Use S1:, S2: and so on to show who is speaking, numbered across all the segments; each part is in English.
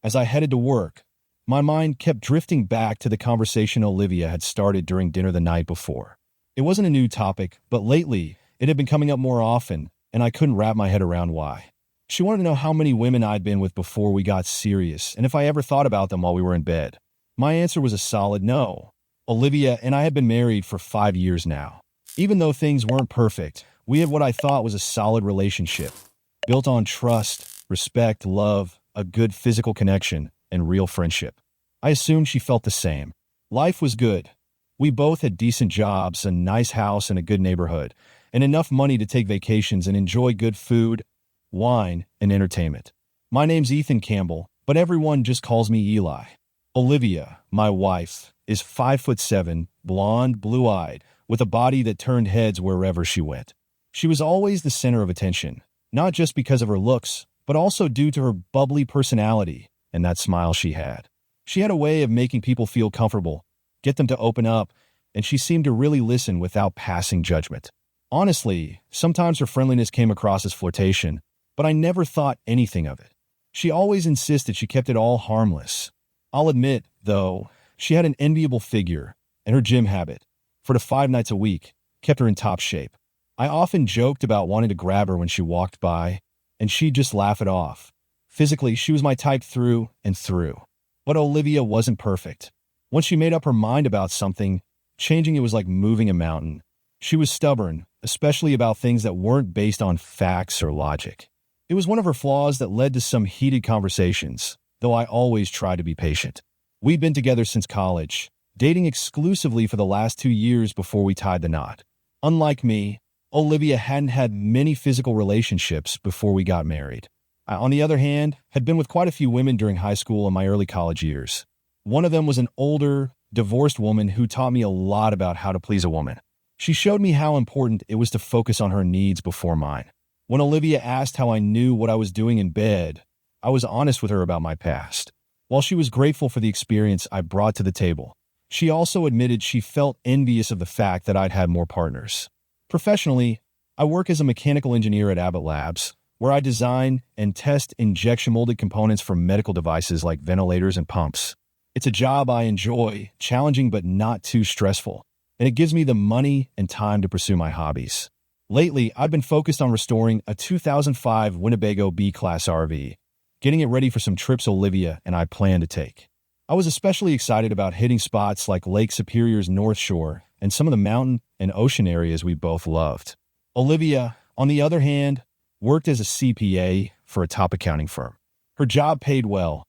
S1: As I headed to work, my mind kept drifting back to the conversation Olivia had started during dinner the night before. It wasn't a new topic, but lately, it had been coming up more often, and I couldn't wrap my head around why. She wanted to know how many women I'd been with before we got serious, and if I ever thought about them while we were in bed. My answer was a solid no. Olivia and I had been married for 5 years now. Even though things weren't perfect, we had what I thought was a solid relationship, built on trust, respect, love, a good physical connection, and real friendship. I assumed she felt the same. Life was good. We both had decent jobs, a nice house, and a good neighborhood, and enough money to take vacations and enjoy good food, wine, and entertainment. My name's Ethan Campbell, but everyone just calls me Eli. Olivia, my wife, is 5'7", blonde, blue-eyed, with a body that turned heads wherever she went. She was always the center of attention, not just because of her looks, but also due to her bubbly personality and that smile she had. She had a way of making people feel comfortable, get them to open up, and she seemed to really listen without passing judgment. Honestly, sometimes her friendliness came across as flirtation, but I never thought anything of it. She always insisted she kept it all harmless. I'll admit, though, she had an enviable figure, and her gym habit, for the 5 nights a week, kept her in top shape. I often joked about wanting to grab her when she walked by, and she'd just laugh it off. Physically, she was my type through and through. But Olivia wasn't perfect. Once she made up her mind about something, changing it was like moving a mountain. She was stubborn, especially about things that weren't based on facts or logic. It was one of her flaws that led to some heated conversations, though I always tried to be patient. We'd been together since college, dating exclusively for the last 2 years before we tied the knot. Unlike me, Olivia hadn't had many physical relationships before we got married. I, on the other hand, had been with quite a few women during high school and my early college years. One of them was an older, divorced woman who taught me a lot about how to please a woman. She showed me how important it was to focus on her needs before mine. When Olivia asked how I knew what I was doing in bed, I was honest with her about my past. While she was grateful for the experience I brought to the table, she also admitted she felt envious of the fact that I'd had more partners. Professionally, I work as a mechanical engineer at Abbott Labs, where I design and test injection-molded components for medical devices like ventilators and pumps. It's a job I enjoy, challenging but not too stressful, and it gives me the money and time to pursue my hobbies. Lately, I've been focused on restoring a 2005 Winnebago B-Class RV, getting it ready for some trips Olivia and I plan to take. I was especially excited about hitting spots like Lake Superior's North Shore and some of the mountain and ocean areas we both loved. Olivia, on the other hand, worked as a CPA for a top accounting firm. Her job paid well,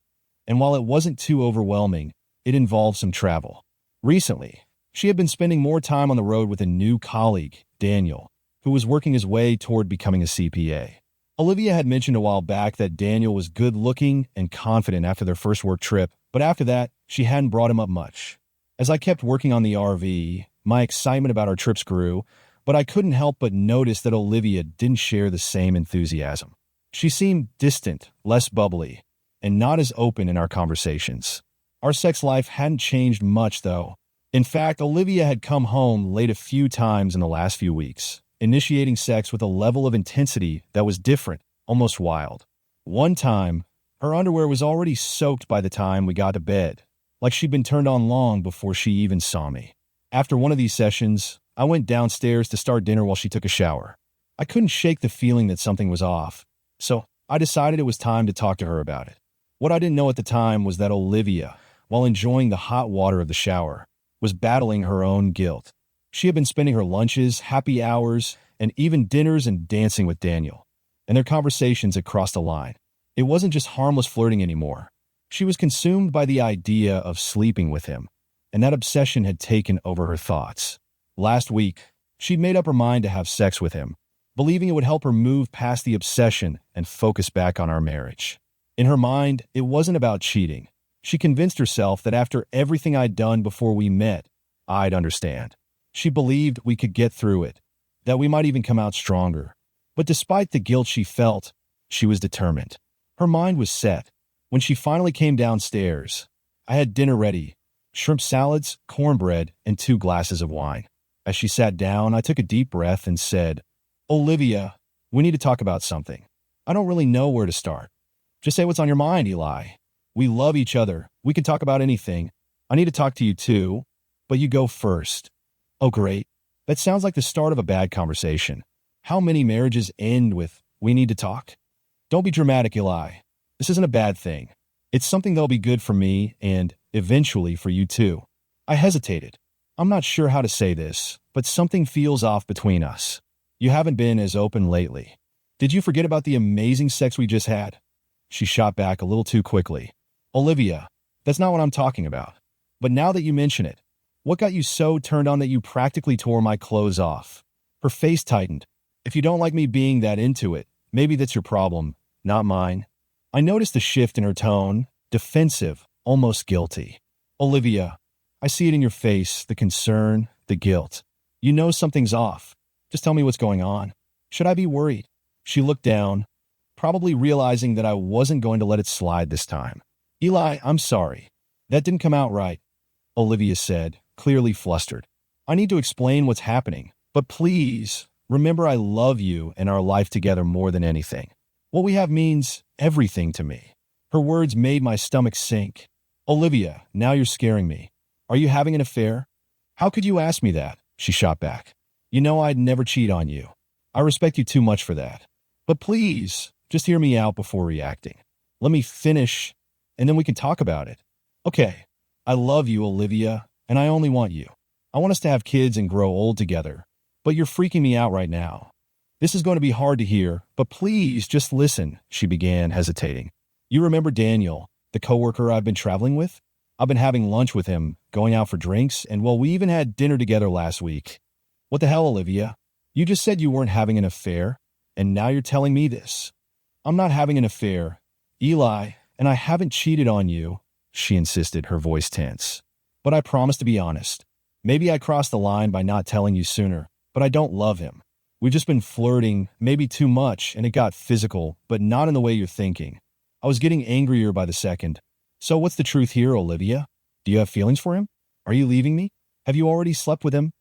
S1: and while it wasn't too overwhelming, it involved some travel. Recently, she had been spending more time on the road with a new colleague, Daniel, who was working his way toward becoming a CPA. Olivia had mentioned a while back that Daniel was good-looking and confident after their first work trip, but after that, she hadn't brought him up much. As I kept working on the RV, my excitement about our trips grew, but I couldn't help but notice that Olivia didn't share the same enthusiasm. She seemed distant, less bubbly, and not as open in our conversations. Our sex life hadn't changed much, though. In fact, Olivia had come home late a few times in the last few weeks, initiating sex with a level of intensity that was different, almost wild. One time, her underwear was already soaked by the time we got to bed, like she'd been turned on long before she even saw me. After one of these sessions, I went downstairs to start dinner while she took a shower. I couldn't shake the feeling that something was off, so I decided it was time to talk to her about it. What I didn't know at the time was that Olivia, while enjoying the hot water of the shower, was battling her own guilt. She had been spending her lunches, happy hours, and even dinners and dancing with Daniel, and their conversations had crossed a line. It wasn't just harmless flirting anymore. She was consumed by the idea of sleeping with him, and that obsession had taken over her thoughts. Last week, she'd made up her mind to have sex with him, believing it would help her move past the obsession and focus back on our marriage. In her mind, it wasn't about cheating. She convinced herself that after everything I'd done before we met, I'd understand. She believed we could get through it, that we might even come out stronger. But despite the guilt she felt, she was determined. Her mind was set. When she finally came downstairs, I had dinner ready, shrimp salads, cornbread, and 2 glasses of wine. As she sat down, I took a deep breath and said, "Olivia, we need to talk about something. I don't really know where to start." "Just say what's on your mind, Eli." We love each other. We can talk about anything. I need to talk to you too, but you go first. Oh, great. That sounds like the start of a bad conversation. How many marriages end with, we need to talk? Don't be dramatic, Eli. This isn't a bad thing. It's something that'll be good for me and, eventually, for you too. I hesitated. I'm not sure how to say this, but something feels off between us. You haven't been as open lately. Did you forget about the amazing sex we just had? She shot back a little too quickly. Olivia, that's not what I'm talking about. But now that you mention it, what got you so turned on that you practically tore my clothes off? Her face tightened. If you don't like me being that into it, maybe that's your problem, not mine. I noticed the shift in her tone, defensive, almost guilty. Olivia, I see it in your face, the concern, the guilt. You know something's off. Just tell me what's going on. Should I be worried? She looked down, probably realizing that I wasn't going to let it slide this time. Eli, I'm sorry. That didn't come out right, Olivia said, clearly flustered. I need to explain what's happening, but please, remember I love you and our life together more than anything. What we have means everything to me. Her words made my stomach sink. Olivia, now you're scaring me. Are you having an affair? How could you ask me that? She shot back. You know I'd never cheat on you. I respect you too much for that. But please, just hear me out before reacting. Let me finish, and then we can talk about it. Okay, I love you, Olivia, and I only want you. I want us to have kids and grow old together, but you're freaking me out right now. This is going to be hard to hear, but please just listen, she began, hesitating. You remember Daniel, the coworker I've been traveling with? I've been having lunch with him, going out for drinks, and well, we even had dinner together last week. What the hell, Olivia? You just said you weren't having an affair, and now you're telling me this. I'm not having an affair, Eli, and I haven't cheated on you, she insisted, her voice tense. But I promise to be honest. Maybe I crossed the line by not telling you sooner, but I don't love him. We've just been flirting, maybe too much, and it got physical, but not in the way you're thinking. I was getting angrier by the second. So what's the truth here, Olivia? Do you have feelings for him? Are you leaving me? Have you already slept with him?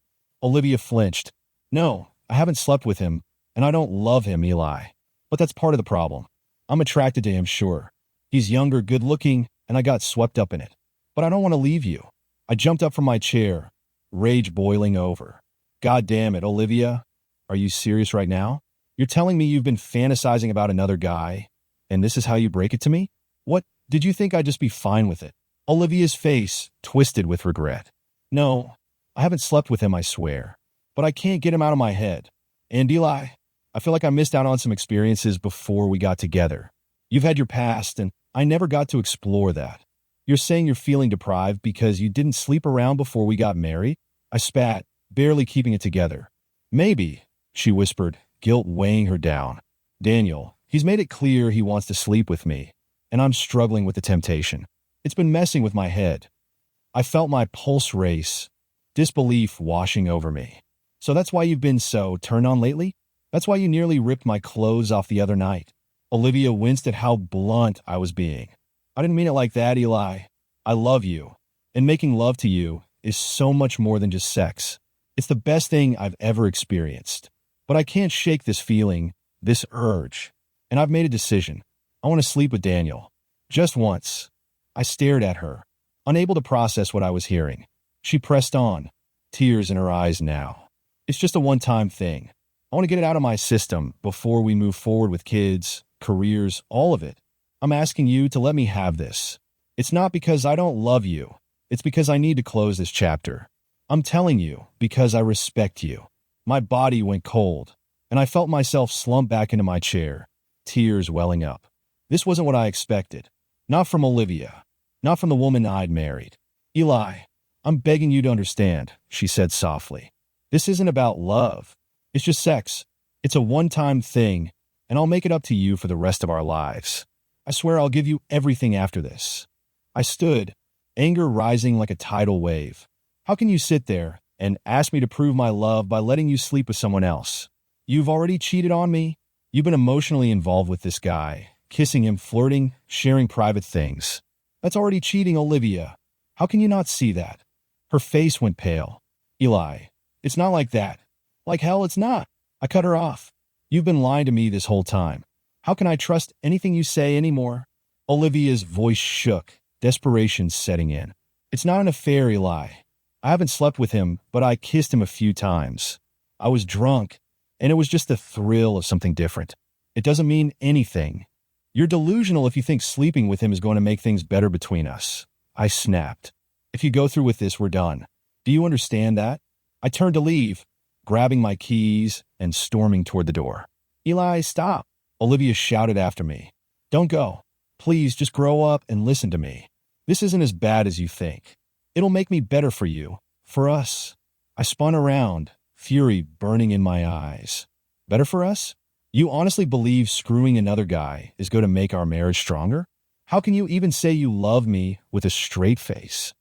S1: Olivia flinched. No, I haven't slept with him, and I don't love him, Eli. But that's part of the problem. I'm attracted to him, sure. He's younger, good-looking, and I got swept up in it. But I don't want to leave you. I jumped up from my chair, rage boiling over. God damn it, Olivia. Are you serious right now? You're telling me you've been fantasizing about another guy, and this is how you break it to me? What? Did you think I'd just be fine with it? Olivia's face twisted with regret. No, I haven't slept with him, I swear. But I can't get him out of my head. And Eli, I feel like I missed out on some experiences before we got together. You've had your past, and I never got to explore that. You're saying you're feeling deprived because you didn't sleep around before we got married? I spat, barely keeping it together. Maybe, she whispered, guilt weighing her down. Daniel, he's made it clear he wants to sleep with me, and I'm struggling with the temptation. It's been messing with my head. I felt my pulse race, disbelief washing over me. So that's why you've been so turned on lately? That's why you nearly ripped my clothes off the other night. Olivia winced at how blunt I was being. I didn't mean it like that, Eli. I love you, and making love to you is so much more than just sex. It's the best thing I've ever experienced. But I can't shake this feeling, this urge. And I've made a decision. I want to sleep with Daniel. Just once. I stared at her, unable to process what I was hearing. She pressed on, tears in her eyes now. It's just a one-time thing. I want to get it out of my system before we move forward with kids, careers, all of it. I'm asking you to let me have this. It's not because I don't love you. It's because I need to close this chapter. I'm telling you because I respect you. My body went cold, and I felt myself slump back into my chair, tears welling up. This wasn't what I expected. Not from Olivia. Not from the woman I'd married. Eli, I'm begging you to understand, she said softly. This isn't about love. It's just sex. It's a one-time thing, and I'll make it up to you for the rest of our lives. I swear I'll give you everything after this. I stood, anger rising like a tidal wave. How can you sit there and ask me to prove my love by letting you sleep with someone else? You've already cheated on me. You've been emotionally involved with this guy, kissing him, flirting, sharing private things. That's already cheating, Olivia. How can you not see that? Her face went pale. Eli, it's not like that. Like hell, it's not. I cut her off. You've been lying to me this whole time. How can I trust anything you say anymore? Olivia's voice shook, desperation setting in. It's not an affair, Eli. I haven't slept with him, but I kissed him a few times. I was drunk, and it was just the thrill of something different. It doesn't mean anything. You're delusional if you think sleeping with him is going to make things better between us. I snapped. If you go through with this, we're done. Do you understand that? I turned to leave, grabbing my keys and storming toward the door. Eli, stop. Olivia shouted after me. Don't go. Please just grow up and listen to me. This isn't as bad as you think. It'll make me better for you, for us. I spun around, fury burning in my eyes. Better for us? You honestly believe screwing another guy is going to make our marriage stronger? How can you even say you love me with a straight face?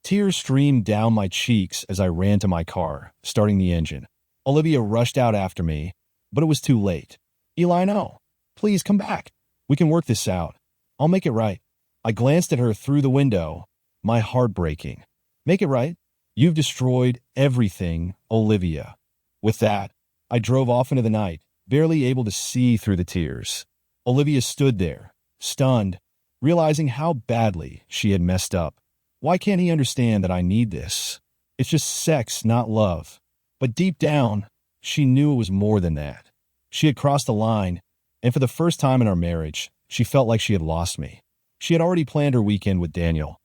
S1: Tears streamed down my cheeks as I ran to my car, starting the engine. Olivia rushed out after me, but it was too late. Eli, no. Please come back. We can work this out. I'll make it right. I glanced at her through the window, my heart breaking. Make it right? You've destroyed everything, Olivia. With that, I drove off into the night, barely able to see through the tears. Olivia stood there, stunned, realizing how badly she had messed up. Why can't he understand that I need this? It's just sex, not love. But deep down, she knew it was more than that. She had crossed the line, and for the first time in our marriage, she felt like she had lost me. She had already planned her weekend with Daniel.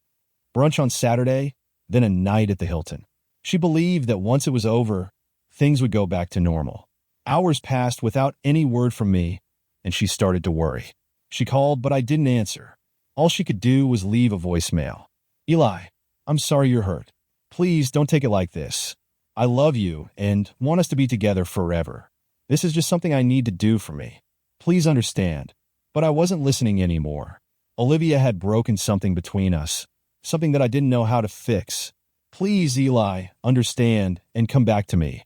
S1: Brunch on Saturday, then a night at the Hilton. She believed that once it was over, things would go back to normal. Hours passed without any word from me, and she started to worry. She called, but I didn't answer. All she could do was leave a voicemail. Eli, I'm sorry you're hurt. Please don't take it like this. I love you and want us to be together forever. This is just something I need to do for me. Please understand. But I wasn't listening anymore. Olivia had broken something between us, something that I didn't know how to fix. Please, Eli, understand and come back to me.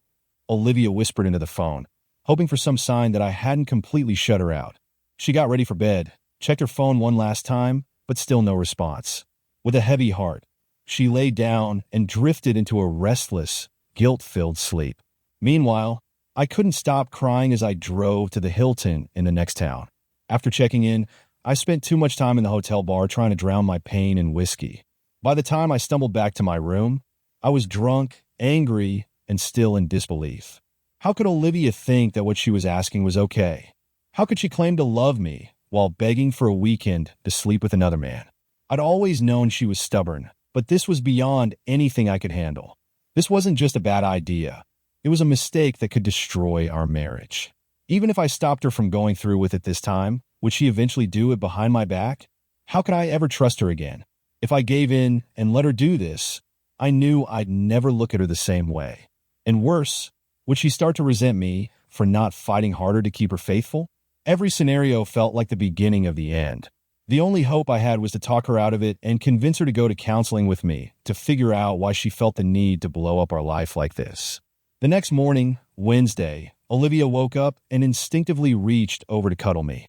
S1: Olivia whispered into the phone, hoping for some sign that I hadn't completely shut her out. She got ready for bed, checked her phone one last time, but still no response. With a heavy heart, she lay down and drifted into a restless, guilt-filled sleep. Meanwhile, I couldn't stop crying as I drove to the Hilton in the next town. After checking in, I spent too much time in the hotel bar trying to drown my pain in whiskey. By the time I stumbled back to my room, I was drunk, angry, and still in disbelief. How could Olivia think that what she was asking was okay? How could she claim to love me while begging for a weekend to sleep with another man? I'd always known she was stubborn, but this was beyond anything I could handle. This wasn't just a bad idea. It was a mistake that could destroy our marriage. Even if I stopped her from going through with it this time, would she eventually do it behind my back? How could I ever trust her again? If I gave in and let her do this, I knew I'd never look at her the same way. And worse, would she start to resent me for not fighting harder to keep her faithful? Every scenario felt like the beginning of the end. The only hope I had was to talk her out of it and convince her to go to counseling with me to figure out why she felt the need to blow up our life like this. The next morning, Wednesday, Olivia woke up and instinctively reached over to cuddle me,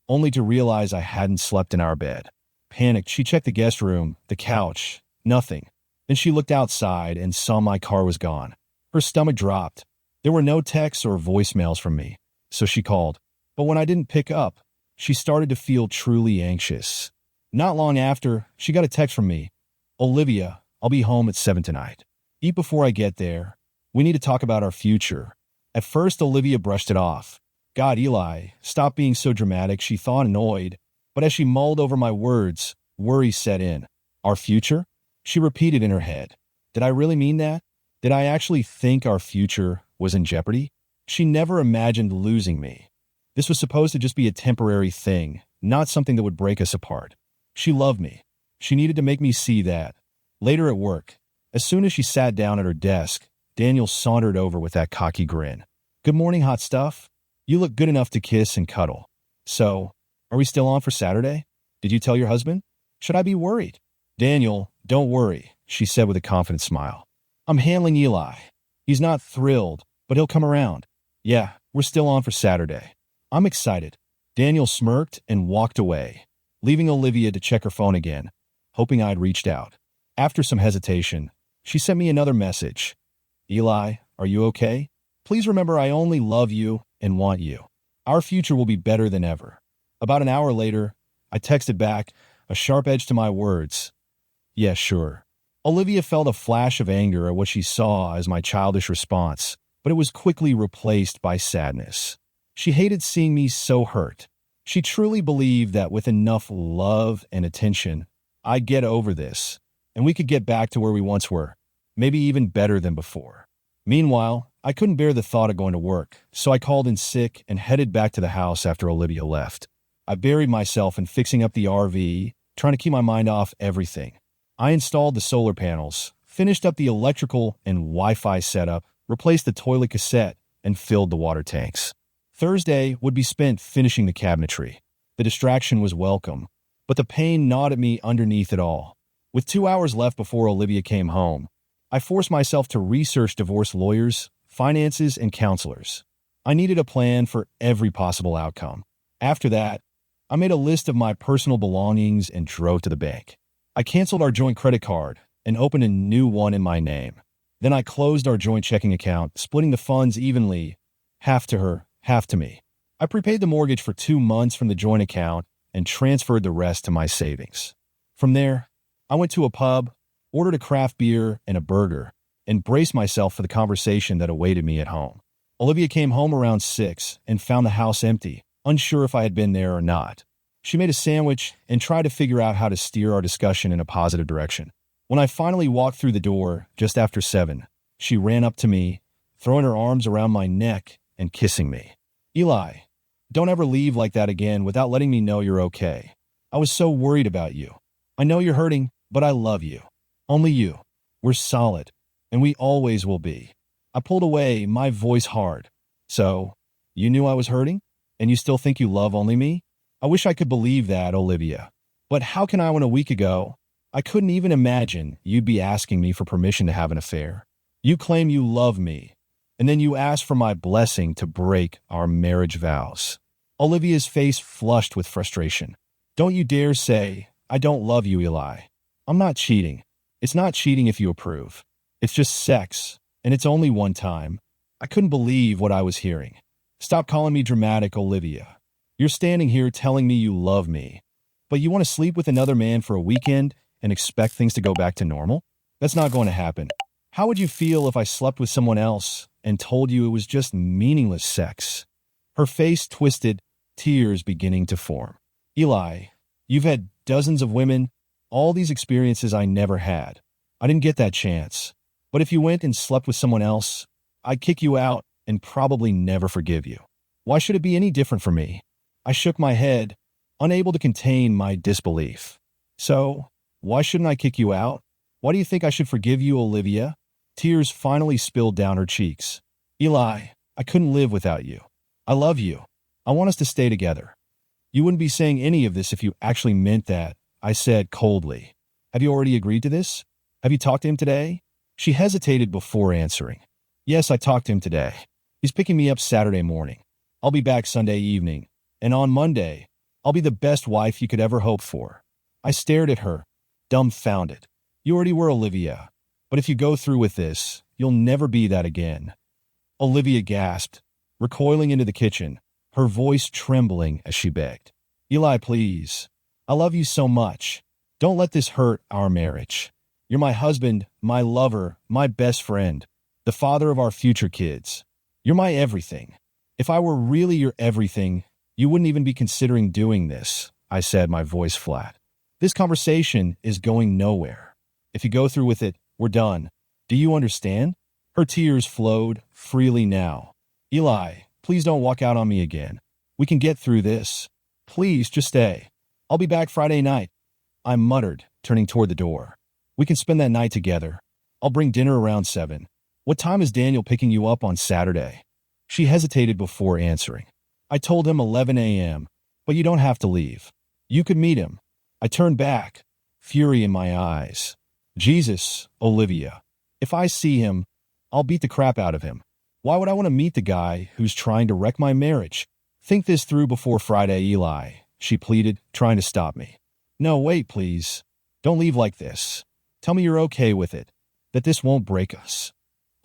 S1: only to realize I hadn't slept in our bed. Panicked, she checked the guest room, the couch, nothing. Then she looked outside and saw my car was gone. Her stomach dropped. There were no texts or voicemails from me, so she called. But when I didn't pick up, she started to feel truly anxious. Not long after, she got a text from me. Olivia, I'll be home at 7 tonight. Eat before I get there. We need to talk about our future. At first, Olivia brushed it off. God, Eli, stop being so dramatic, she thought, annoyed. But as she mulled over my words, worry set in. Our future? She repeated in her head. Did I really mean that? Did I actually think our future was in jeopardy? She never imagined losing me. This was supposed to just be a temporary thing, not something that would break us apart. She loved me. She needed to make me see that. Later at work, as soon as she sat down at her desk, Daniel sauntered over with that cocky grin. Good morning, hot stuff. You look good enough to kiss and cuddle. So, are we still on for Saturday? Did you tell your husband? Should I be worried? Daniel, don't worry, she said with a confident smile. I'm handling Eli. He's not thrilled, but he'll come around. Yeah, we're still on for Saturday. I'm excited. Daniel smirked and walked away, leaving Olivia to check her phone again, hoping I'd reached out. After some hesitation, she sent me another message. Eli, are you okay? Please remember I only love you and want you. Our future will be better than ever. About an hour later, I texted back, a sharp edge to my words. Yeah, sure. Olivia felt a flash of anger at what she saw as my childish response, but it was quickly replaced by sadness. She hated seeing me so hurt. She truly believed that with enough love and attention, I'd get over this, and we could get back to where we once were, maybe even better than before. Meanwhile, I couldn't bear the thought of going to work, so I called in sick and headed back to the house after Olivia left. I buried myself in fixing up the RV, trying to keep my mind off everything. I installed the solar panels, finished up the electrical and Wi-Fi setup, replaced the toilet cassette, and filled the water tanks. Thursday would be spent finishing the cabinetry. The distraction was welcome, but the pain gnawed at me underneath it all. With 2 hours left before Olivia came home, I forced myself to research divorce lawyers, finances, and counselors. I needed a plan for every possible outcome. After that, I made a list of my personal belongings and drove to the bank. I canceled our joint credit card and opened a new one in my name. Then I closed our joint checking account, splitting the funds evenly, half to her, half to me. I prepaid the mortgage for 2 months from the joint account and transferred the rest to my savings. From there, I went to a pub, ordered a craft beer and a burger, and braced myself for the conversation that awaited me at home. Olivia came home around 6 and found the house empty, unsure if I had been there or not. She made a sandwich and tried to figure out how to steer our discussion in a positive direction. When I finally walked through the door, just after 7, she ran up to me, throwing her arms around my neck and kissing me. Eli, don't ever leave like that again without letting me know you're okay. I was so worried about you. I know you're hurting, but I love you. Only you. We're solid, and we always will be. I pulled away, my voice hard. So, you knew I was hurting? And you still think you love only me? I wish I could believe that, Olivia. But how can I when a week ago, I couldn't even imagine you'd be asking me for permission to have an affair? You claim you love me, and then you ask for my blessing to break our marriage vows. Olivia's face flushed with frustration. Don't you dare say, I don't love you, Eli. I'm not cheating. It's not cheating if you approve. It's just sex, and it's only one time. I couldn't believe what I was hearing. Stop calling me dramatic, Olivia. You're standing here telling me you love me, but you want to sleep with another man for a weekend and expect things to go back to normal? That's not going to happen. How would you feel if I slept with someone else and told you it was just meaningless sex? Her face twisted, tears beginning to form. Eli, you've had dozens of women, all these experiences I never had. I didn't get that chance. But if you went and slept with someone else, I'd kick you out and probably never forgive you. Why should it be any different for me? I shook my head, unable to contain my disbelief. So, why shouldn't I kick you out? Why do you think I should forgive you, Olivia? Tears finally spilled down her cheeks. Eli, I couldn't live without you. I love you. I want us to stay together. You wouldn't be saying any of this if you actually meant that, I said coldly. Have you already agreed to this? Have you talked to him today? She hesitated before answering. Yes, I talked to him today. He's picking me up Saturday morning. I'll be back Sunday evening. And on Monday, I'll be the best wife you could ever hope for. I stared at her, dumbfounded. You already were, Olivia. But if you go through with this, you'll never be that again. Olivia gasped, recoiling into the kitchen, her voice trembling as she begged. Eli, please. I love you so much. Don't let this hurt our marriage. You're my husband, my lover, my best friend, the father of our future kids. You're my everything. If I were really your everything, you wouldn't even be considering doing this, I said, my voice flat. This conversation is going nowhere. If you go through with it, we're done. Do you understand? Her tears flowed freely now. Eli, please don't walk out on me again. We can get through this. Please, just stay. I'll be back Friday night. I muttered, turning toward the door. We can spend that night together. I'll bring dinner around 7. What time is Daniel picking you up on Saturday? She hesitated before answering. I told him 11 a.m., but you don't have to leave. You could meet him. I turned back, fury in my eyes. Jesus, Olivia. If I see him, I'll beat the crap out of him. Why would I want to meet the guy who's trying to wreck my marriage? Think this through before Friday, Eli, she pleaded, trying to stop me. No, wait, please. Don't leave like this. Tell me you're okay with it, that this won't break us.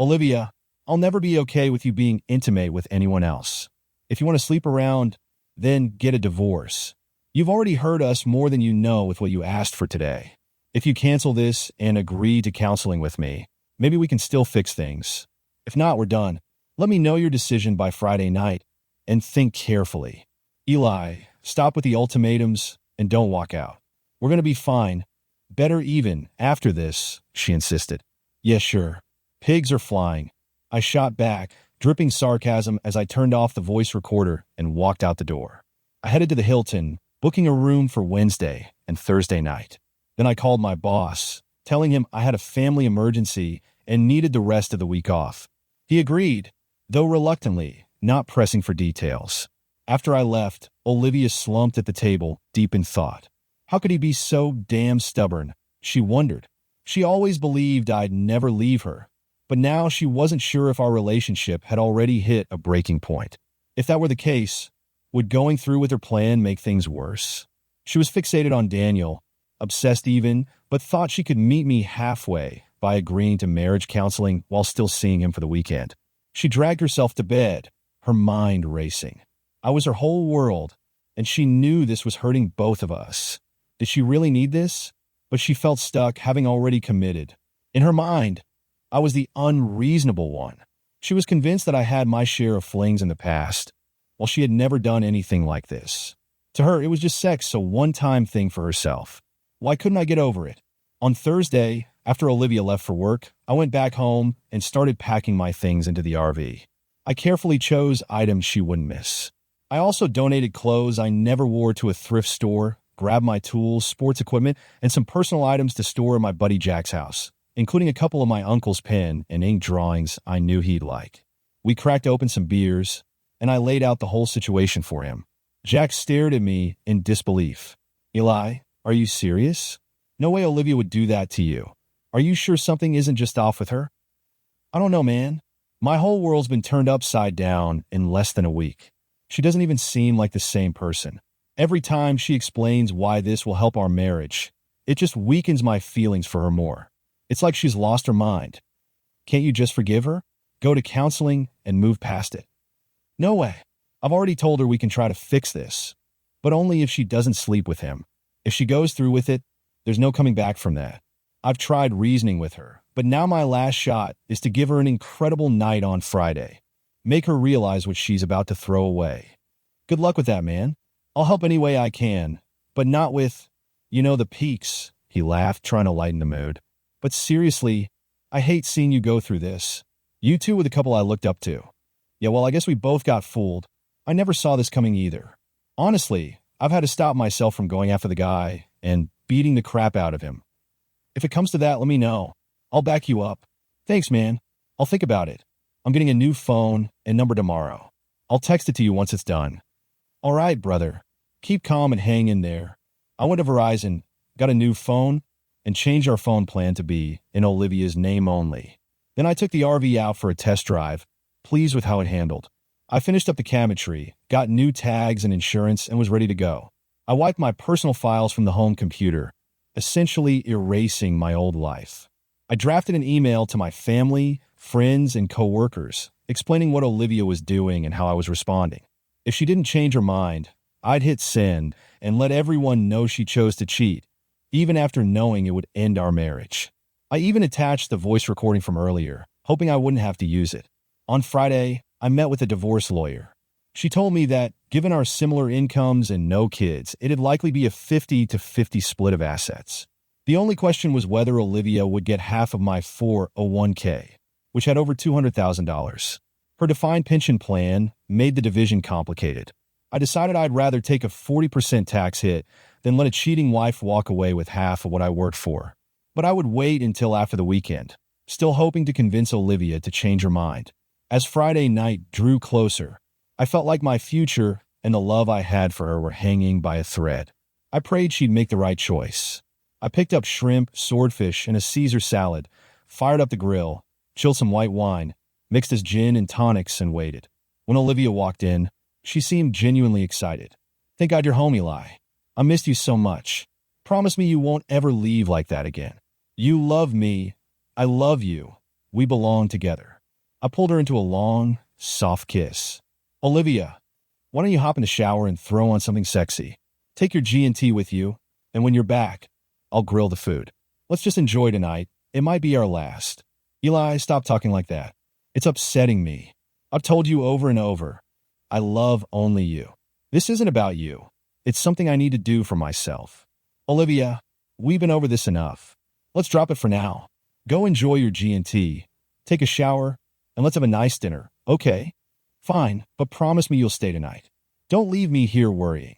S1: Olivia, I'll never be okay with you being intimate with anyone else. If you want to sleep around, then get a divorce. You've already hurt us more than you know with what you asked for today. If you cancel this and agree to counseling with me, maybe we can still fix things. If not, we're done. Let me know your decision by Friday night, and think carefully. Eli, stop with the ultimatums and don't walk out. We're going to be fine. Better even after this, she insisted. Yes, sure. Pigs are flying. I shot back, dripping sarcasm as I turned off the voice recorder and walked out the door. I headed to the Hilton, booking a room for Wednesday and Thursday night. Then I called my boss, telling him I had a family emergency and needed the rest of the week off. He agreed, though reluctantly, not pressing for details. After I left, Olivia slumped at the table, deep in thought. How could he be so damn stubborn? She wondered. She always believed I'd never leave her, but now she wasn't sure if our relationship had already hit a breaking point. If that were the case, would going through with her plan make things worse? She was fixated on Daniel, obsessed even, but thought she could meet me halfway by agreeing to marriage counseling while still seeing him for the weekend. She dragged herself to bed, her mind racing. I was her whole world, and she knew this was hurting both of us. Did she really need this? But she felt stuck, having already committed. In her mind, I was the unreasonable one. She was convinced that I had my share of flings in the past, while she had never done anything like this. To her, it was just sex, a one-time thing for herself. Why couldn't I get over it? On Thursday, after Olivia left for work, I went back home and started packing my things into the RV. I carefully chose items she wouldn't miss. I also donated clothes I never wore to a thrift store, grabbed my tools, sports equipment, and some personal items to store in my buddy Jack's house, including a couple of my uncle's pen and ink drawings I knew he'd like. We cracked open some beers, and I laid out the whole situation for him. Jack stared at me in disbelief. Eli, are you serious? No way Olivia would do that to you. Are you sure something isn't just off with her? I don't know, man. My whole world's been turned upside down in less than a week. She doesn't even seem like the same person. Every time she explains why this will help our marriage, it just weakens my feelings for her more. It's like she's lost her mind. Can't you just forgive her? Go to counseling and move past it. No way. I've already told her we can try to fix this, but only if she doesn't sleep with him. If she goes through with it, there's no coming back from that. I've tried reasoning with her, but now my last shot is to give her an incredible night on Friday. Make her realize what she's about to throw away. Good luck with that, man. I'll help any way I can, but not with, the peaks, he laughed, trying to lighten the mood. But seriously, I hate seeing you go through this. You two were the couple I looked up to. Yeah, well, I guess we both got fooled. I never saw this coming either. Honestly, I've had to stop myself from going after the guy and beating the crap out of him. If it comes to that, let me know. I'll back you up. Thanks, man. I'll think about it. I'm getting a new phone and number tomorrow. I'll text it to you once it's done. All right, brother. Keep calm and hang in there. I went to Verizon, got a new phone, and changed our phone plan to be in Olivia's name only. Then I took the RV out for a test drive, pleased with how it handled. I finished up the cabinetry, got new tags and insurance, and was ready to go. I wiped my personal files from the home computer, essentially erasing my old life. I drafted an email to my family, friends, and coworkers, explaining what Olivia was doing and how I was responding. If she didn't change her mind, I'd hit send and let everyone know she chose to cheat, even after knowing it would end our marriage. I even attached the voice recording from earlier, hoping I wouldn't have to use it. On Friday, I met with a divorce lawyer. She told me that, given our similar incomes and no kids, it'd likely be a 50-50 split of assets. The only question was whether Olivia would get half of my 401k, which had over $200,000. Her defined pension plan made the division complicated. I decided I'd rather take a 40% tax hit than let a cheating wife walk away with half of what I worked for. But I would wait until after the weekend, still hoping to convince Olivia to change her mind. As Friday night drew closer, I felt like my future and the love I had for her were hanging by a thread. I prayed she'd make the right choice. I picked up shrimp, swordfish, and a Caesar salad, fired up the grill, chilled some white wine, mixed as gin and tonics, and waited. When Olivia walked in, she seemed genuinely excited. Thank God you're home, Eli. I missed you so much. Promise me you won't ever leave like that again. You love me. I love you. We belong together. I pulled her into a long, soft kiss. Olivia, why don't you hop in the shower and throw on something sexy? Take your G&T with you, and when you're back, I'll grill the food. Let's just enjoy tonight. It might be our last. Eli, stop talking like that. It's upsetting me. I've told you over and over. I love only you. This isn't about you. It's something I need to do for myself. Olivia, we've been over this enough. Let's drop it for now. Go enjoy your G&T, take a shower, and let's have a nice dinner, okay? Fine, but promise me you'll stay tonight. Don't leave me here worrying.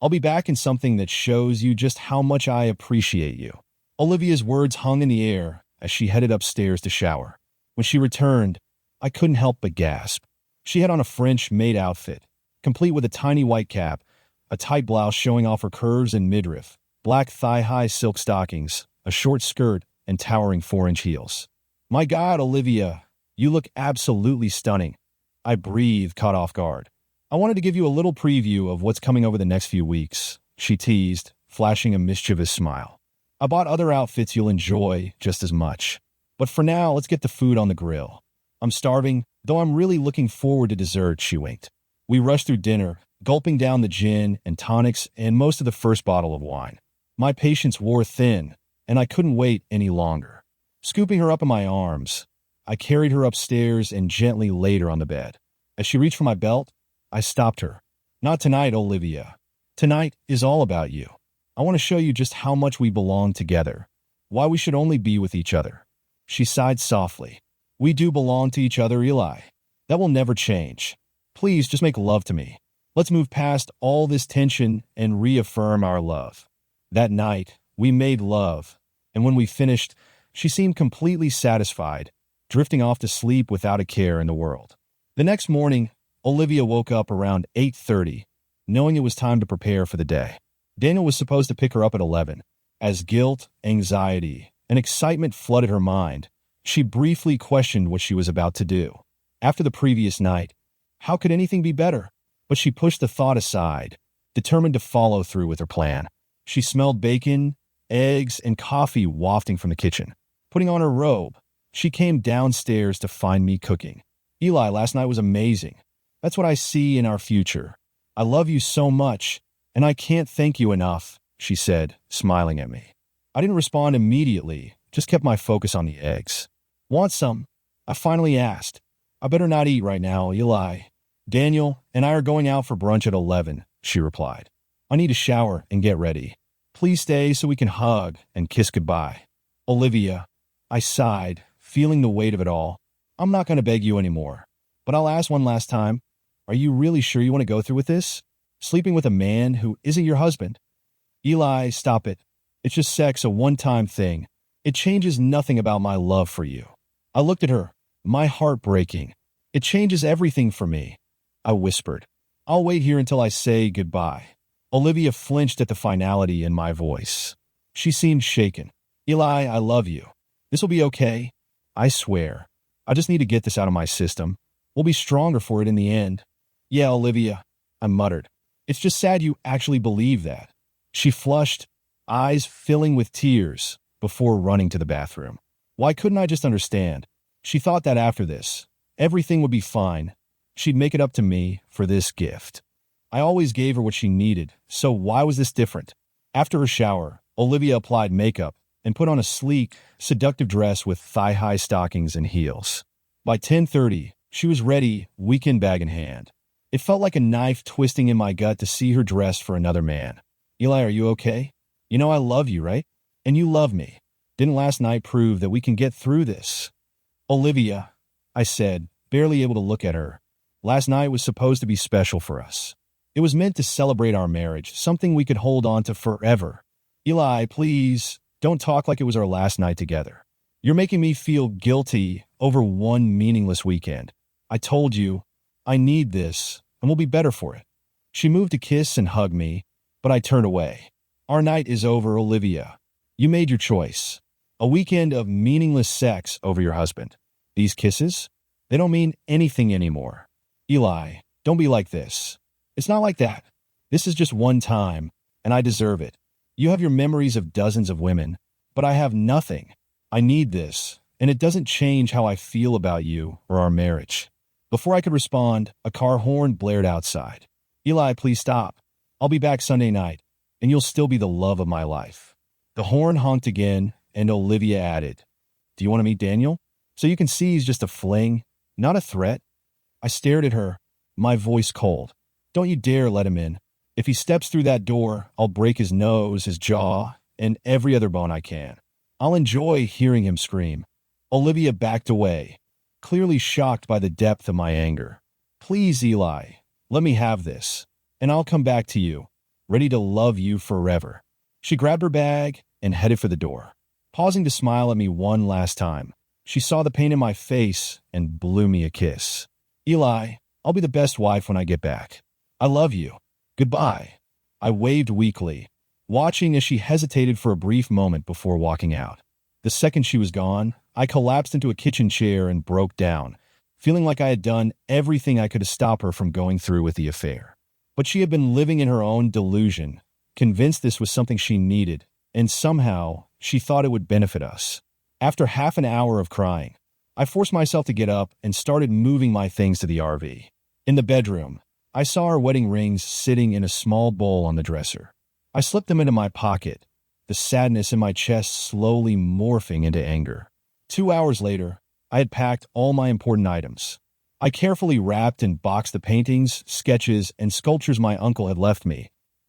S1: I'll be back in something that shows you just how much I appreciate you. Olivia's words hung in the air as she headed upstairs to shower. When she returned, I couldn't help but gasp. She had on a French maid outfit, complete with a tiny white cap, a tight blouse showing off her curves and midriff, black thigh-high silk stockings, a short skirt, and towering 4-inch heels. My God, Olivia, you look absolutely stunning. I breathed, caught off guard. I wanted to give you a little preview of what's coming over the next few weeks, she teased, flashing a mischievous smile. I bought other outfits you'll enjoy just as much. But for now, let's get the food on the grill. I'm starving, though I'm really looking forward to dessert, she winked. We rushed through dinner, gulping down the gin and tonics and most of the first bottle of wine. My patience wore thin, and I couldn't wait any longer. Scooping her up in my arms, I carried her upstairs and gently laid her on the bed. As she reached for my belt, I stopped her. Not tonight, Olivia. Tonight is all about you. I want to show you just how much we belong together, why we should only be with each other. She sighed softly. We do belong to each other, Eli. That will never change. Please just make love to me. Let's move past all this tension and reaffirm our love. That night, we made love, and when we finished, she seemed completely satisfied, drifting off to sleep without a care in the world. The next morning, Olivia woke up around 8:30, knowing it was time to prepare for the day. Daniel was supposed to pick her up at 11. As guilt, anxiety, and excitement flooded her mind, she briefly questioned what she was about to do. After the previous night, how could anything be better? But she pushed the thought aside, determined to follow through with her plan. She smelled bacon, eggs, and coffee wafting from the kitchen. Putting on her robe, she came downstairs to find me cooking. Eli, last night was amazing. That's what I see in our future. I love you so much, and I can't thank you enough, she said, smiling at me. I didn't respond immediately, just kept my focus on the eggs. Want some? I finally asked. I better not eat right now, Eli. Daniel and I are going out for brunch at 11, she replied. I need a shower and get ready. Please stay so we can hug and kiss goodbye. Olivia, I sighed, feeling the weight of it all. I'm not going to beg you anymore, but I'll ask one last time. Are you really sure you want to go through with this? Sleeping with a man who isn't your husband? Eli, stop it. It's just sex, a one-time thing. It changes nothing about my love for you. I looked at her, my heart breaking. It changes everything for me. I whispered. I'll wait here until I say goodbye. Olivia flinched at the finality in my voice. She seemed shaken. Eli, I love you. This will be okay. I swear. I just need to get this out of my system. We'll be stronger for it in the end. Yeah, Olivia, I muttered. It's just sad you actually believe that. She flushed, eyes filling with tears, before running to the bathroom. Why couldn't I just understand? She thought that after this, everything would be fine. She'd make it up to me for this gift. I always gave her what she needed, so why was this different? After her shower, Olivia applied makeup and put on a sleek, seductive dress with thigh-high stockings and heels. By 10:30, she was ready, weekend bag in hand. It felt like a knife twisting in my gut to see her dressed for another man. Eli, are you okay? You know I love you, right? And you love me. Didn't last night prove that we can get through this? Olivia, I said, barely able to look at her. Last night was supposed to be special for us. It was meant to celebrate our marriage, something we could hold on to forever. Eli, please, don't talk like it was our last night together. You're making me feel guilty over one meaningless weekend. I told you, I need this, and we'll be better for it. She moved to kiss and hug me, but I turned away. Our night is over, Olivia. You made your choice. A weekend of meaningless sex over your husband. These kisses? They don't mean anything anymore. Eli, don't be like this. It's not like that. This is just one time, and I deserve it. You have your memories of dozens of women, but I have nothing. I need this, and it doesn't change how I feel about you or our marriage. Before I could respond, a car horn blared outside. Eli, please stop. I'll be back Sunday night. and you'll still be the love of my life." The horn honked again, and Olivia added, "Do you want to meet Daniel? So you can see he's just a fling, not a threat." I stared at her, my voice cold. "Don't you dare let him in. If he steps through that door, I'll break his nose, his jaw, and every other bone I can. I'll enjoy hearing him scream." Olivia backed away, clearly shocked by the depth of my anger. "Please, Eli, let me have this, and I'll come back to you, ready to love you forever." She grabbed her bag and headed for the door. Pausing to smile at me one last time, she saw the pain in my face and blew me a kiss. "Eli, I'll be the best wife when I get back. I love you. Goodbye." I waved weakly, watching as she hesitated for a brief moment before walking out. The second she was gone, I collapsed into a kitchen chair and broke down, feeling like I had done everything I could to stop her from going through with the affair. But she had been living in her own delusion, convinced this was something she needed, and somehow she thought it would benefit us. After half an hour of crying, I forced myself to get up and started moving my things to the RV. In the bedroom, I saw our wedding rings sitting in a small bowl on the dresser. I slipped them into my pocket, the sadness in my chest slowly morphing into anger. 2 hours later, I had packed all my important items. I carefully wrapped and boxed the paintings, sketches, and sculptures my uncle had left me,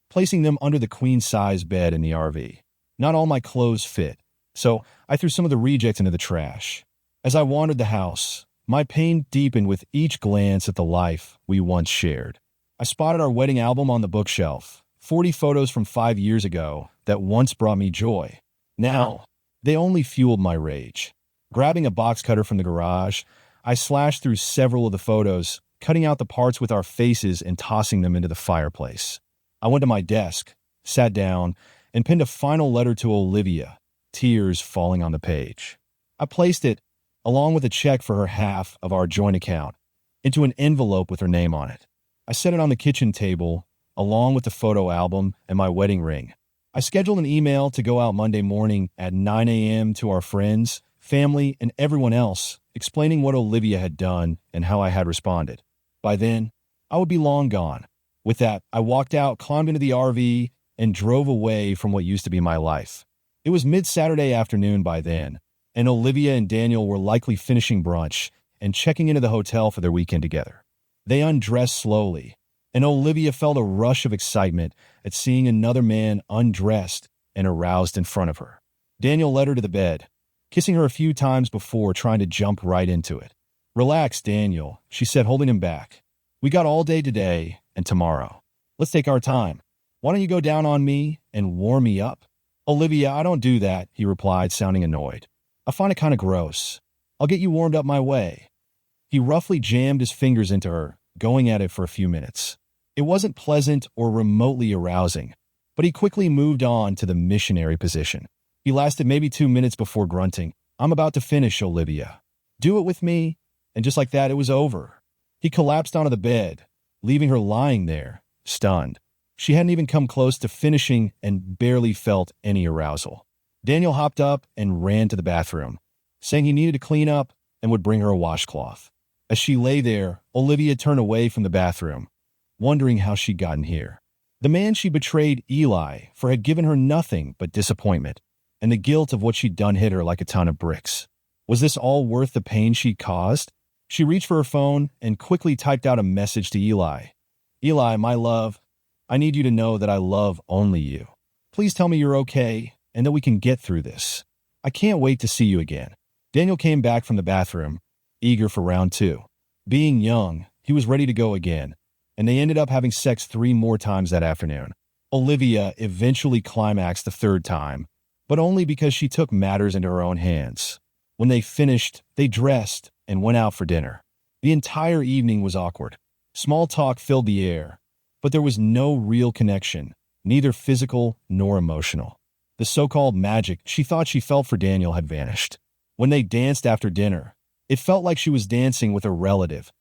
S1: placing them under the queen-size bed in the RV. Not all my clothes fit, so I threw some of the rejects into the trash. As I wandered the house, my pain deepened with each glance at the life we once shared. I spotted our wedding album on the bookshelf, 40 photos from 5 years ago that once brought me joy. Now, they only fueled my rage. Grabbing a box cutter from the garage, I slashed through several of the photos, cutting out the parts with our faces and tossing them into the fireplace. I went to my desk, sat down, and pinned a final letter to Olivia, tears falling on the page. I placed it, along with a check for her half of our joint account, into an envelope with her name on it. I set it on the kitchen table, along with the photo album and my wedding ring. I scheduled an email to go out Monday morning at 9 a.m. to our friends, family, and everyone else, explaining what Olivia had done and how I had responded. By then, I would be long gone. With that, I walked out, climbed into the RV, and drove away from what used to be my life. It was mid-Saturday afternoon by then, and Olivia and Daniel were likely finishing brunch and checking into the hotel for their weekend together. They undressed slowly, and Olivia felt a rush of excitement at seeing another man undressed and aroused in front of her. Daniel led her to the bed, kissing her a few times before trying to jump right into it. "Relax, Daniel," she said, holding him back. "We got all day today and tomorrow. Let's take our time. Why don't you go down on me and warm me up?" "Olivia, I don't do that," he replied, sounding annoyed. "I find it kind of gross. I'll get you warmed up my way." He roughly jammed his fingers into her, going at it for a few minutes. It wasn't pleasant or remotely arousing, but he quickly moved on to the missionary position. He lasted maybe 2 minutes before grunting, "I'm about to finish, Olivia. Do it with me." And just like that, it was over. He collapsed onto the bed, leaving her lying there, stunned. She hadn't even come close to finishing and barely felt any arousal. Daniel hopped up and ran to the bathroom, saying he needed to clean up and would bring her a washcloth. As she lay there, Olivia turned away from the bathroom, wondering how she'd gotten here. The man she betrayed, Eli, for had given her nothing but disappointment, and the guilt of what she'd done hit her like a ton of bricks. Was this all worth the pain she'd caused? She reached for her phone and quickly typed out a message to Eli. "Eli, my love, I need you to know that I love only you. Please tell me you're okay and that we can get through this. I can't wait to see you again." Daniel came back from the bathroom, eager for round 2. Being young, he was ready to go again, and they ended up having sex 3 more times that afternoon. Olivia eventually climaxed the 3rd time, but only because she took matters into her own hands. When they finished, they dressed and went out for dinner. The entire evening was awkward. Small talk filled the air, but there was no real connection, neither physical nor emotional. The so-called magic she thought she felt for Daniel had vanished. When they danced after dinner, it felt like she was dancing with a relative,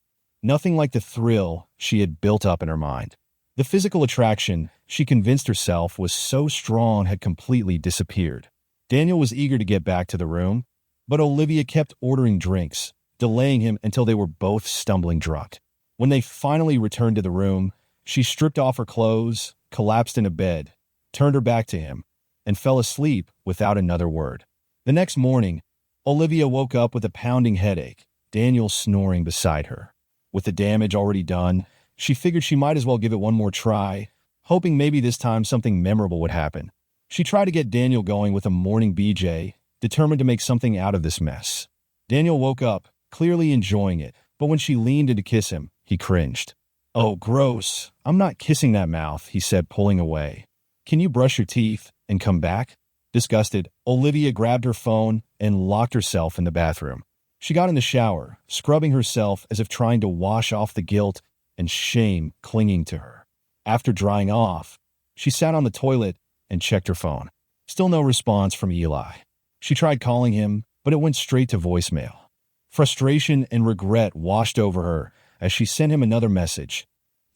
S1: nothing like the thrill she had built up in her mind. The physical attraction, she convinced herself, was so strong had completely disappeared. Daniel was eager to get back to the room, but Olivia kept ordering drinks, delaying him until they were both stumbling drunk. When they finally returned to the room, she stripped off her clothes, collapsed into bed, turned her back to him, and fell asleep without another word. The next morning, Olivia woke up with a pounding headache, Daniel snoring beside her. With the damage already done, she figured she might as well give it one more try, hoping maybe this time something memorable would happen. She tried to get Daniel going with a morning BJ, determined to make something out of this mess. Daniel woke up, clearly enjoying it, but when she leaned in to kiss him, he cringed. "Oh, gross. I'm not kissing that mouth," he said, pulling away. "Can you brush your teeth and come back?" Disgusted, Olivia grabbed her phone and locked herself in the bathroom. She got in the shower, scrubbing herself as if trying to wash off the guilt and shame clinging to her. After drying off, she sat on the toilet and checked her phone. Still no response from Eli. She tried calling him, but it went straight to voicemail. Frustration and regret washed over her as she sent him another message.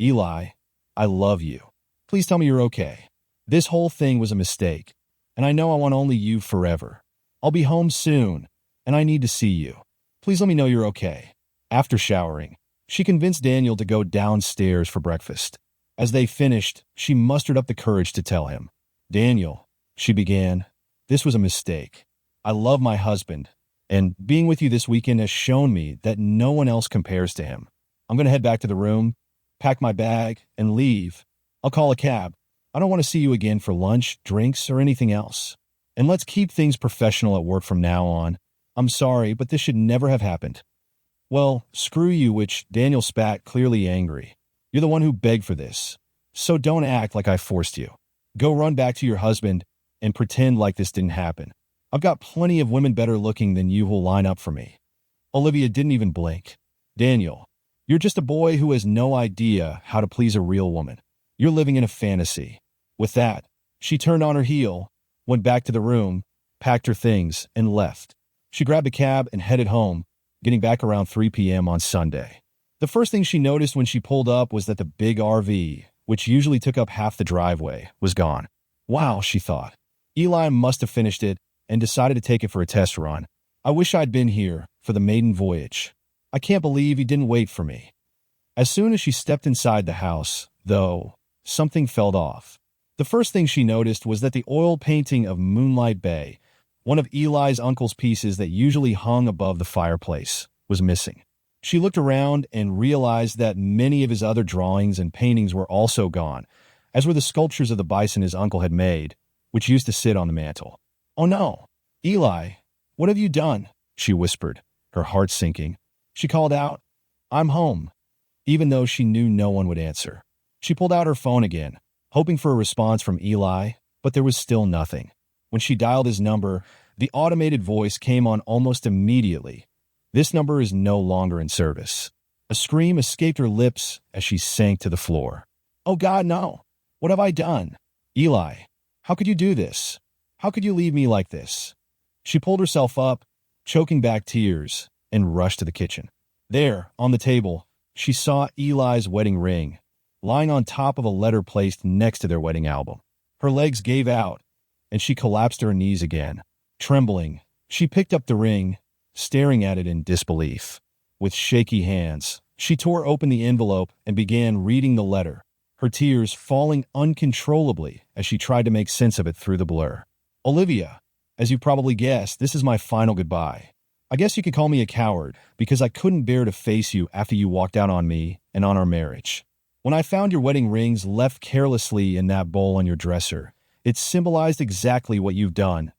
S1: "Eli, I love you. Please tell me you're okay. This whole thing was a mistake, and I know I want only you forever. I'll be home soon, and I need to see you. Please let me know you're okay." After showering, she convinced Daniel to go downstairs for breakfast. As they finished, she mustered up the courage to tell him. "Daniel," she began, "this was a mistake. I love my husband, and being with you this weekend has shown me that no one else compares to him. I'm going to head back to the room, pack my bag, and leave. I'll call a cab. I don't want to see you again for lunch, drinks, or anything else. And let's keep things professional at work from now on. I'm sorry, but this should never have happened." "Well, screw you," which Daniel spat, clearly angry. "You're the one who begged for this. So don't act like I forced you. Go run back to your husband and pretend like this didn't happen. I've got plenty of women better looking than you who'll line up for me." Olivia didn't even blink. "Daniel, you're just a boy who has no idea how to please a real woman. You're living in a fantasy." With that, she turned on her heel, went back to the room, packed her things, and left. She grabbed a cab and headed home, getting back around 3 p.m. on Sunday. The first thing she noticed when she pulled up was that the big RV, which usually took up half the driveway, was gone. "Wow," she thought. "Eli must have finished it and decided to take it for a test run. I wish I'd been here for the maiden voyage. I can't believe he didn't wait for me." As soon as she stepped inside the house, though, something felt off. The first thing she noticed was that the oil painting of Moonlight Bay, one of Eli's uncle's pieces that usually hung above the fireplace, was missing. She looked around and realized that many of his other drawings and paintings were also gone, as were the sculptures of the bison his uncle had made, which used to sit on the mantel. "Oh no, Eli, what have you done?" she whispered, her heart sinking. She called out, "I'm home," even though she knew no one would answer. She pulled out her phone again, hoping for a response from Eli, but there was still nothing. When she dialed his number, the automated voice came on almost immediately. "This number is no longer in service." A scream escaped her lips as she sank to the floor. "Oh God, no. What have I done? Eli, how could you do this? How could you leave me like this?" She pulled herself up, choking back tears, and rushed to the kitchen. There, on the table, she saw Eli's wedding ring, lying on top of a letter placed next to their wedding album. Her legs gave out, and she collapsed to her knees again. Trembling, she picked up the ring, staring at it in disbelief. With shaky hands, she tore open the envelope and began reading the letter, her tears falling uncontrollably as she tried to make sense of it through the blur. "Olivia, as you probably guessed, this is my final goodbye. I guess you could call me a coward because I couldn't bear to face you after you walked out on me and on our marriage. When I found your wedding rings left carelessly in that bowl on your dresser, it symbolized exactly what you've done.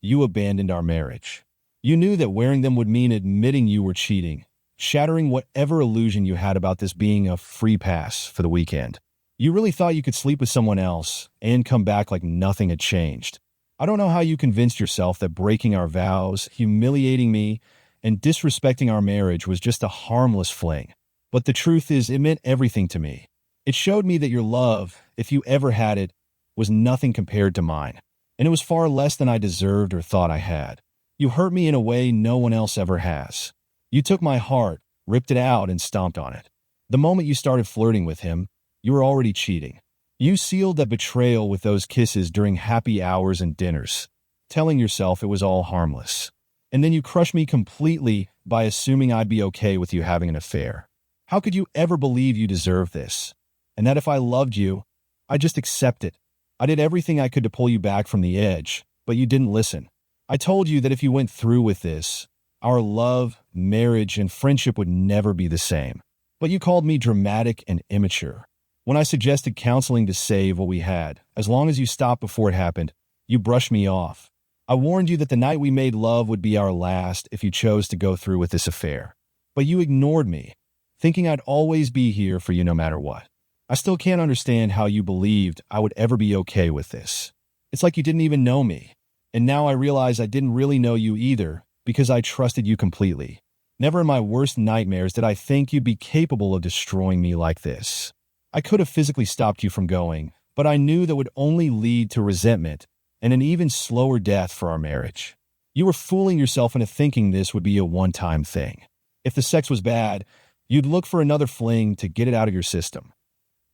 S1: You abandoned our marriage. You knew that wearing them would mean admitting you were cheating, shattering whatever illusion you had about this being a free pass for the weekend. You really thought you could sleep with someone else and come back like nothing had changed. I don't know how you convinced yourself that breaking our vows, humiliating me, and disrespecting our marriage was just a harmless fling. But the truth is, it meant everything to me. It showed me that your love, if you ever had it, was nothing compared to mine, and it was far less than I deserved or thought I had. You hurt me in a way no one else ever has. You took my heart, ripped it out, and stomped on it. The moment you started flirting with him, you were already cheating. You sealed that betrayal with those kisses during happy hours and dinners, telling yourself it was all harmless. And then you crushed me completely by assuming I'd be okay with you having an affair. How could you ever believe you deserved this? And that if I loved you, I'd just accept it, I did everything I could to pull you back from the edge, but you didn't listen. I told you that if you went through with this, our love, marriage, and friendship would never be the same. But you called me dramatic and immature. When I suggested counseling to save what we had, as long as you stopped before it happened, you brushed me off. I warned you that the night we made love would be our last if you chose to go through with this affair. But you ignored me, thinking I'd always be here for you no matter what. I still can't understand how you believed I would ever be okay with this. It's like you didn't even know me. And now I realize I didn't really know you either because I trusted you completely. Never in my worst nightmares did I think you'd be capable of destroying me like this. I could have physically stopped you from going, but I knew that would only lead to resentment and an even slower death for our marriage. You were fooling yourself into thinking this would be a one-time thing. If the sex was bad, you'd look for another fling to get it out of your system.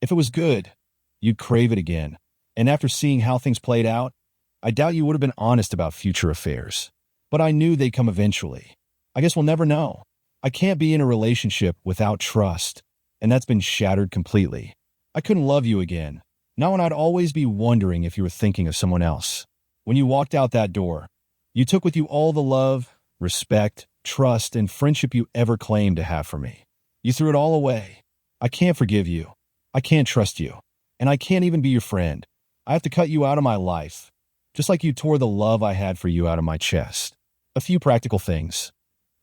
S1: If it was good, you'd crave it again. And after seeing how things played out, I doubt you would have been honest about future affairs. But I knew they'd come eventually. I guess we'll never know. I can't be in a relationship without trust, and that's been shattered completely. I couldn't love you again. Now and I'd always be wondering if you were thinking of someone else. When you walked out that door, you took with you all the love, respect, trust, and friendship you ever claimed to have for me. You threw it all away. I can't forgive you. I can't trust you. And I can't even be your friend. I have to cut you out of my life, just like you tore the love I had for you out of my chest. A few practical things.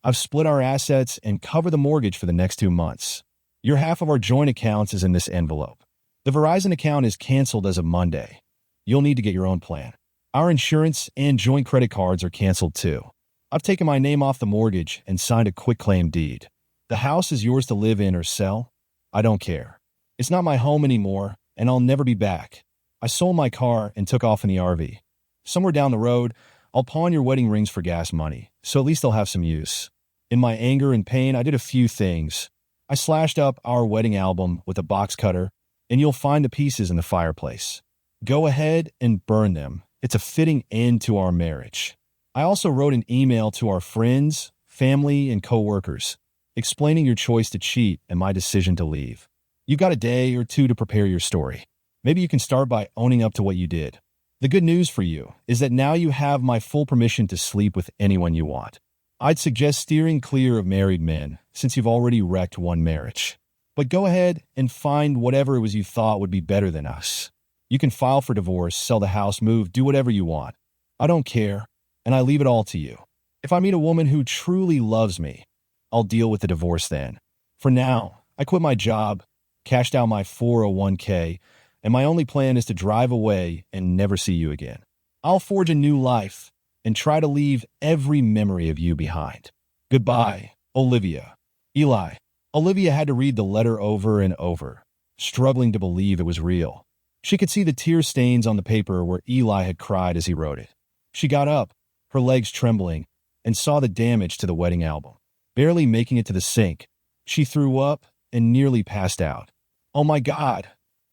S1: I've split our assets and covered the mortgage for the next 2 months. Your half of our joint accounts is in this envelope. The Verizon account is canceled as of Monday. You'll need to get your own plan. Our insurance and joint credit cards are canceled too. I've taken my name off the mortgage and signed a quitclaim deed. The house is yours to live in or sell. I don't care. It's not my home anymore, and I'll never be back. I sold my car and took off in the RV. Somewhere down the road, I'll pawn your wedding rings for gas money, so at least they'll have some use. In my anger and pain, I did a few things. I slashed up our wedding album with a box cutter, and you'll find the pieces in the fireplace. Go ahead and burn them. It's a fitting end to our marriage. I also wrote an email to our friends, family, and co-workers, explaining your choice to cheat and my decision to leave. You've got a day or two to prepare your story. Maybe you can start by owning up to what you did. The good news for you is that now you have my full permission to sleep with anyone you want. I'd suggest steering clear of married men, since you've already wrecked one marriage. But go ahead and find whatever it was you thought would be better than us. You can file for divorce, sell the house, move, do whatever you want. I don't care, and I leave it all to you. If I meet a woman who truly loves me, I'll deal with the divorce then. For now, I quit my job, cashed out my 401k, and my only plan is to drive away and never see you again. I'll forge a new life and try to leave every memory of you behind. Goodbye, Olivia. Eli. Olivia had to read the letter over and over, struggling to believe it was real. She could see the tear stains on the paper where Eli had cried as he wrote it. She got up, her legs trembling, and saw the damage to the wedding album. Barely making it to the sink, she threw up and nearly passed out. "Oh my God,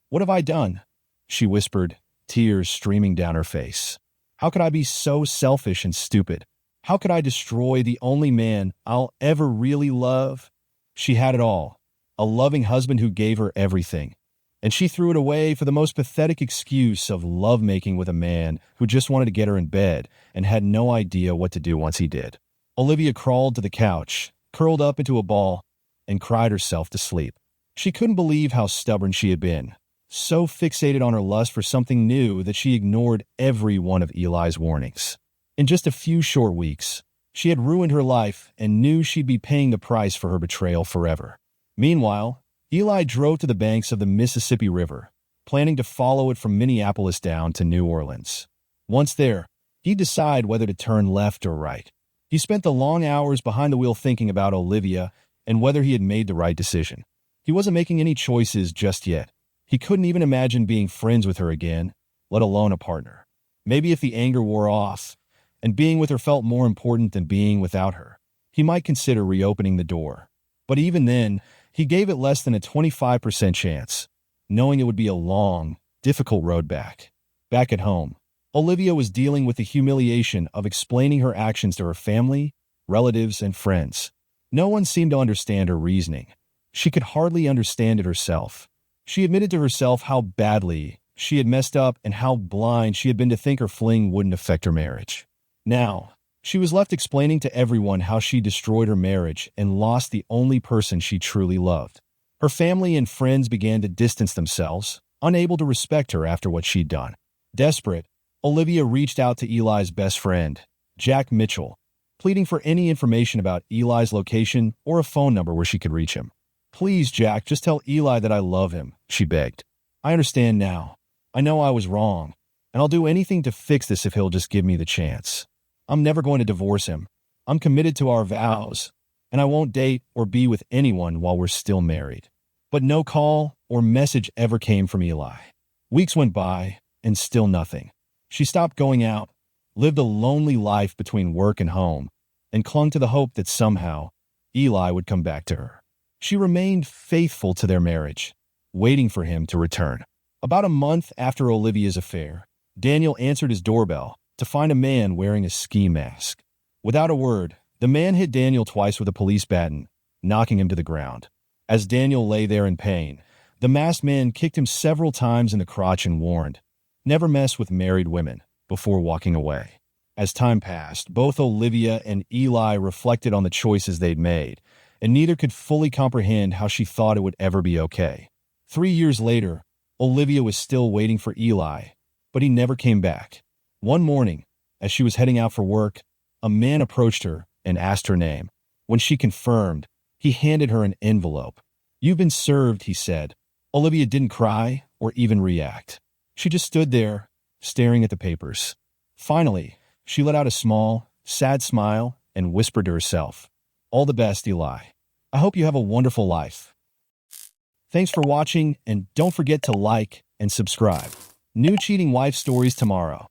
S1: what have I done?" she whispered, tears streaming down her face. "How could I be so selfish and stupid? How could I destroy the only man I'll ever really love?" She had it all, a loving husband who gave her everything, and she threw it away for the most pathetic excuse of lovemaking with a man who just wanted to get her in bed and had no idea what to do once he did. Olivia crawled to the couch, curled up into a ball, and cried herself to sleep. She couldn't believe how stubborn she had been, so fixated on her lust for something new that she ignored every one of Eli's warnings. In just a few short weeks, she had ruined her life and knew she'd be paying the price for her betrayal forever. Meanwhile, Eli drove to the banks of the Mississippi River, planning to follow it from Minneapolis down to New Orleans. Once there, he'd decide whether to turn left or right. He spent the long hours behind the wheel thinking about Olivia and whether he had made the right decision. He wasn't making any choices just yet. He couldn't even imagine being friends with her again, let alone a partner. Maybe if the anger wore off, and being with her felt more important than being without her, he might consider reopening the door. But even then, he gave it less than a 25% chance, knowing it would be a long, difficult road back. Back at home, Olivia was dealing with the humiliation of explaining her actions to her family, relatives, and friends. No one seemed to understand her reasoning. She could hardly understand it herself. She admitted to herself how badly she had messed up and how blind she had been to think her fling wouldn't affect her marriage. Now, she was left explaining to everyone how she destroyed her marriage and lost the only person she truly loved. Her family and friends began to distance themselves, unable to respect her after what she'd done. Desperate, Olivia reached out to Eli's best friend, Jack Mitchell, pleading for any information about Eli's location or a phone number where she could reach him. "Please, Jack, just tell Eli that I love him," she begged. "I understand now. I know I was wrong, and I'll do anything to fix this if he'll just give me the chance. I'm never going to divorce him. I'm committed to our vows, and I won't date or be with anyone while we're still married." But no call or message ever came from Eli. Weeks went by, and still nothing. She stopped going out, lived a lonely life between work and home, and clung to the hope that somehow Eli would come back to her. She remained faithful to their marriage, waiting for him to return. About a month after Olivia's affair, Daniel answered his doorbell to find a man wearing a ski mask. Without a word, the man hit Daniel twice with a police baton, knocking him to the ground. As Daniel lay there in pain, the masked man kicked him several times in the crotch and warned, "Never mess with married women," before walking away. As time passed, both Olivia and Eli reflected on the choices they'd made, and neither could fully comprehend how she thought it would ever be okay. 3 years later, Olivia was still waiting for Eli, but he never came back. One morning, as she was heading out for work, a man approached her and asked her name. When she confirmed, he handed her an envelope. "You've been served," he said. Olivia didn't cry or even react. She just stood there, staring at the papers. Finally, she let out a small, sad smile and whispered to herself, "All the best, Eli. I hope you have a wonderful life." Thanks for watching, and don't forget to like and subscribe. New cheating wife stories tomorrow.